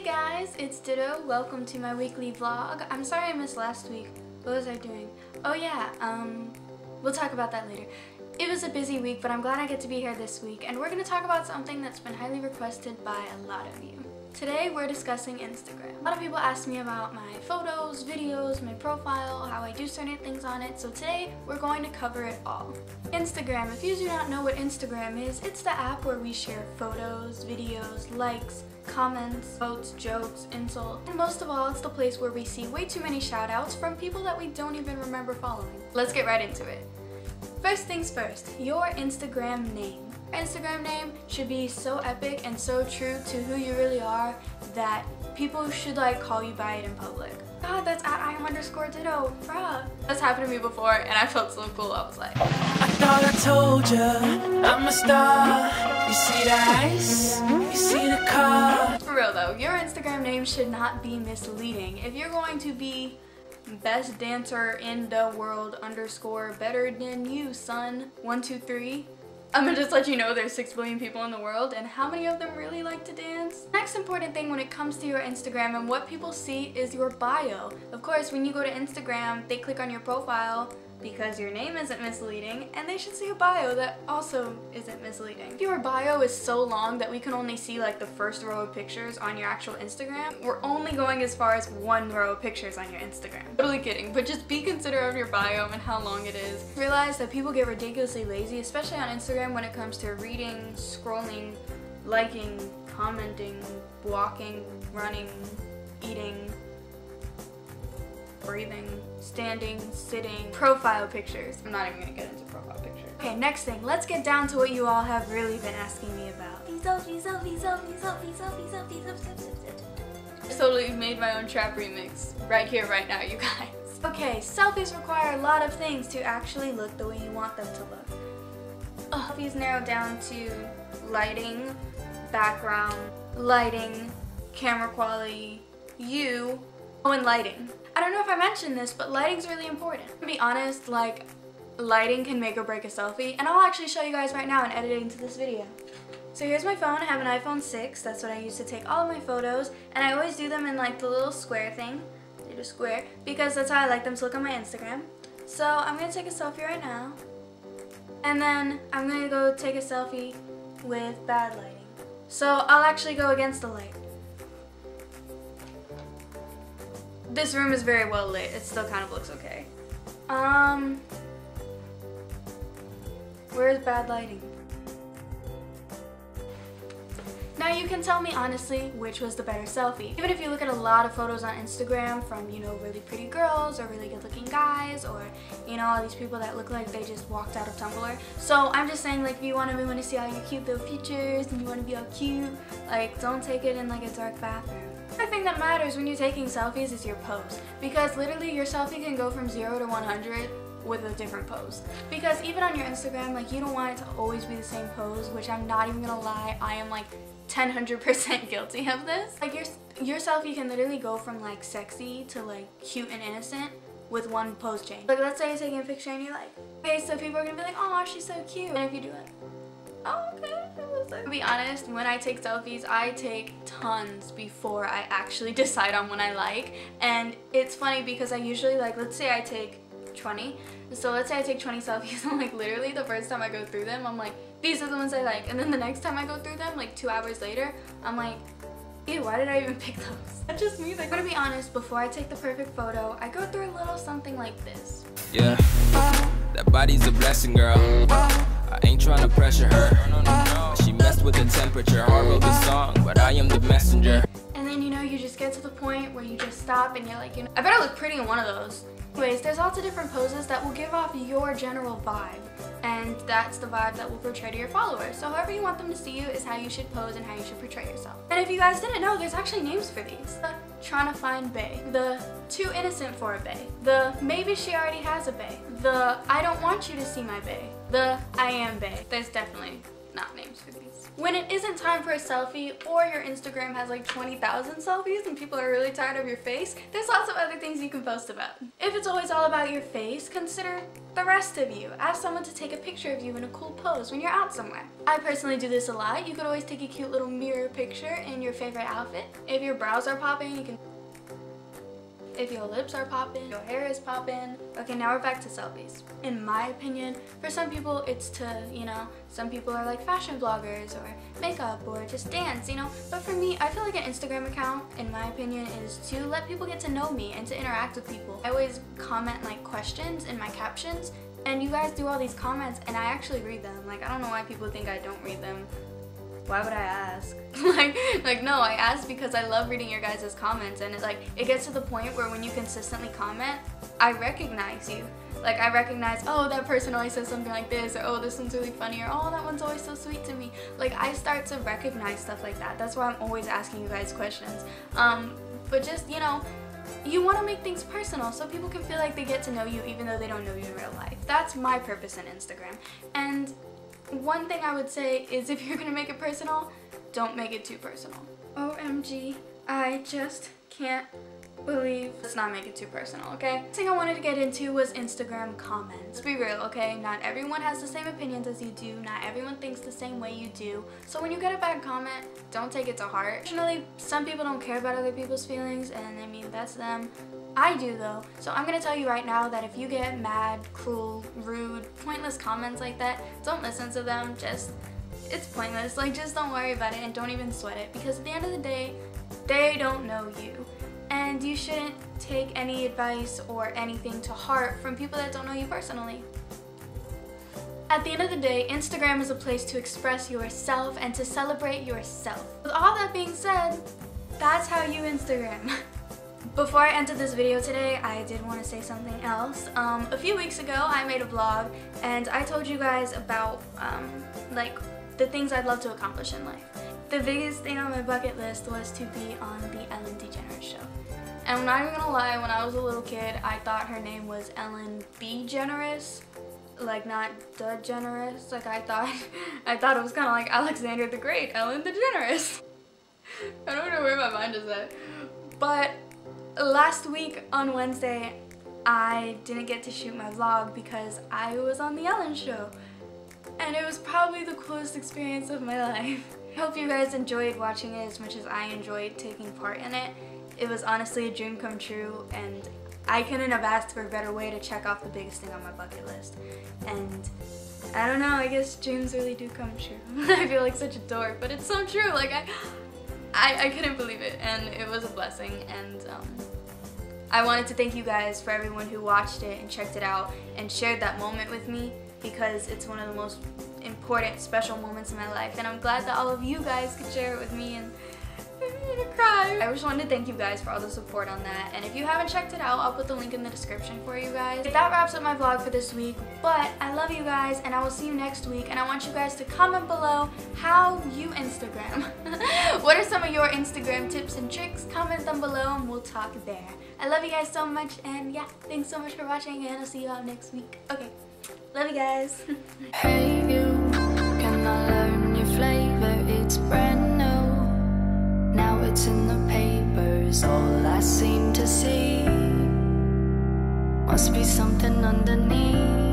Hey guys, it's Ditto. Welcome to my weekly vlog. I'm sorry I missed last week. What was I doing? Oh yeah, we'll talk about that later. It was a busy week, but I'm glad I get to be here this week, and we're going to talk about something that's been highly requested by a lot of you. Today we're discussing Instagram. A lot of people ask me about my photos, videos, my profile, how I do certain things on it, so today we're going to cover it all. Instagram, if you do not know what Instagram is, it's the app where we share photos, videos, likes, comments, quotes, jokes, insults, and most of all, it's the place where we see way too many shout-outs from people that we don't even remember following. Let's get right into it. First things first, your Instagram name. Your Instagram name should be so epic and so true to who you really are that people should like call you by it in public. God, that's at @Iam_Ditto, bruh. That's happened to me before and I felt so cool. I was like, I thought I told ya, I'm a star. You see the ice, you see the car. for real though, your Instagram name should not be misleading. If you're going to be best dancer in the world _ better than you, son, 1, 2, 3. I'm gonna just let you know there's 6 billion people in the world, and how many of them really like to dance? Next important thing when it comes to your Instagram and what people see is your bio. Of course, when you go to Instagram, they click on your profile because your name isn't misleading, and they should see a bio that also isn't misleading. If your bio is so long that we can only see like the first row of pictures on your actual Instagram, we're only going as far as 1 row of pictures on your Instagram. Totally kidding, but just be considerate of your bio and how long it is. Realize that people get ridiculously lazy, especially on Instagram when it comes to reading, scrolling, liking, commenting, walking, running, eating, breathing, standing, sitting, profile pictures. I'm not even gonna get into profile pictures. Okay, next thing, let's get down to what you all have really been asking me about. Selfies. I totally made my own trap remix right here, right now, you guys. Okay, selfies require a lot of things to actually look the way you want them to look. Selfies narrow down to lighting, background, lighting, camera quality, and lighting. I don't know if I mentioned this, but lighting's really important. To be honest, like, lighting can make or break a selfie, and I'll actually show you guys right now and edit it into this video. So here's my phone. I have an iPhone 6. That's what I use to take all of my photos, and I always do them in like the little square thing. I did a square because that's how I like them to look on my Instagram. So I'm gonna take a selfie right now, and then I'm gonna go take a selfie with bad lighting. So I'll actually go against the light. This room is very well lit. It still kind of looks okay. Where's bad lighting? Now you can tell me honestly which was the better selfie. Even if you look at a lot of photos on Instagram from, you know, really pretty girls or really good looking guys, or, you know, all these people that look like they just walked out of Tumblr. So I'm just saying, like, if you want to see all your cute little features and you want to be all cute, like, don't take it in like a dark bathroom. The thing that matters when you're taking selfies is your pose, because literally your selfie can go from 0 to 100 with a different pose. Because even on your Instagram, like, you don't want it to always be the same pose, which I'm not even gonna lie, I am like 100% guilty of this. Like, your selfie can literally go from like sexy to like cute and innocent with one pose change. Like, let's say you're taking a picture and you're like, okay, so people are gonna be like, oh, she's so cute, and if you do it, oh, okay. To be honest, when I take selfies, I take tons before I actually decide on one I like. And it's funny because I usually, like, let's say I take 20. So let's say I take 20 selfies, and like literally the first time I go through them, I'm like, these are the ones I like. And then the next time I go through them, like 2 hours later, I'm like, ew, why did I even pick those? That's just me. Like, to be honest, before I take the perfect photo, I go through a little something like this. Yeah, that body's a blessing, girl. I ain't trying to pressure her. She messed with the temperature. I wrote the song, but I am the messenger. And then, you know, you just get to the point where you just stop and you're like, you know, I better look pretty in one of those. Anyways, there's lots of different poses that will give off your general vibe, and that's the vibe that will portray to your followers. So however you want them to see you is how you should pose and how you should portray yourself. And if you guys didn't know, there's actually names for these. The trying to find bae, the too innocent for a bae, the maybe she already has a bae, the I don't want you to see my bae, the I am bae. There's definitely not names for these. When it isn't time for a selfie, or your Instagram has like 20,000 selfies and people are really tired of your face, there's lots of other things you can post about. If it's always all about your face, consider the rest of you. Ask someone to take a picture of you in a cool pose when you're out somewhere. I personally do this a lot. You could always take a cute little mirror picture in your favorite outfit. If your brows are popping, you can... If your lips are popping, your hair is popping. Okay, now we're back to selfies. In my opinion, for some people it's to, you know, some people are like fashion bloggers or makeup or just dance, you know. But for me, I feel like an Instagram account, in my opinion, is to let people get to know me and to interact with people. I always comment like questions in my captions, and you guys do all these comments and I actually read them. Like, I don't know why people think I don't read them. Why would I ask? like no, I ask because I love reading your guys' comments, and it gets to the point where when you consistently comment, I recognize you. Like, I recognize, oh, that person always says something like this, or oh, this one's really funny, or oh, that one's always so sweet to me. Like, I start to recognize stuff like that. That's why I'm always asking you guys questions. But just, you know, you want to make things personal so people can feel like they get to know you even though they don't know you in real life. That's my purpose in Instagram. And one thing I would say is, if you're gonna make it personal, don't make it too personal. OMG, I just can't believe. Let's not make it too personal, okay? The thing I wanted to get into was Instagram comments. Be real, okay? Not everyone has the same opinions as you do. Not everyone thinks the same way you do. So when you get a bad comment, don't take it to heart. Fortunately, some people don't care about other people's feelings, and I mean, that's them. I do though. So I'm gonna tell you right now that if you get mad, cruel, rude, pointless comments like that, don't listen to them. It's pointless. Like, just don't worry about it and don't even sweat it, because at the end of the day, they don't know you. And you shouldn't take any advice or anything to heart from people that don't know you personally. At the end of the day, Instagram is a place to express yourself and to celebrate yourself. With all that being said, that's how you Instagram. Before I entered this video today, I did want to say something else. A few weeks ago, I made a vlog and I told you guys about like the things I'd love to accomplish in life. The biggest thing on my bucket list was to be on the Ellen DeGeneres show. And I'm not even gonna lie, when I was a little kid, I thought her name was Ellen B. Generous. Like, not DeGeneres. Like, I thought it was kind of like Alexander the Great, Ellen DeGeneres. I don't know where my mind is at. But last week on Wednesday, I didn't get to shoot my vlog because I was on the Ellen show. And it was probably the coolest experience of my life. I hope you guys enjoyed watching it as much as I enjoyed taking part in it. It was honestly a dream come true, and I couldn't have asked for a better way to check off the biggest thing on my bucket list. And I don't know, I guess dreams really do come true. I feel like such a dork, but it's so true. Like, I couldn't believe it, and it was a blessing. And I wanted to thank you guys for everyone who watched it and checked it out and shared that moment with me, because it's one of the most important, special moments in my life, and I'm glad that all of you guys could share it with me, and I'm gonna cry. I just wanted to thank you guys for all the support on that, and if you haven't checked it out, I'll put the link in the description for you guys. That wraps up my vlog for this week, but I love you guys, and I will see you next week, and I want you guys to comment below how you Instagram. What are some of your Instagram tips and tricks? Comment them below and we'll talk there. I love you guys so much, and yeah, thanks so much for watching, and I'll see you all next week. Okay. Love you guys. Hey you, can I learn your flavor? It's brand new. Now it's in the papers, all I seem to see. Must be something underneath.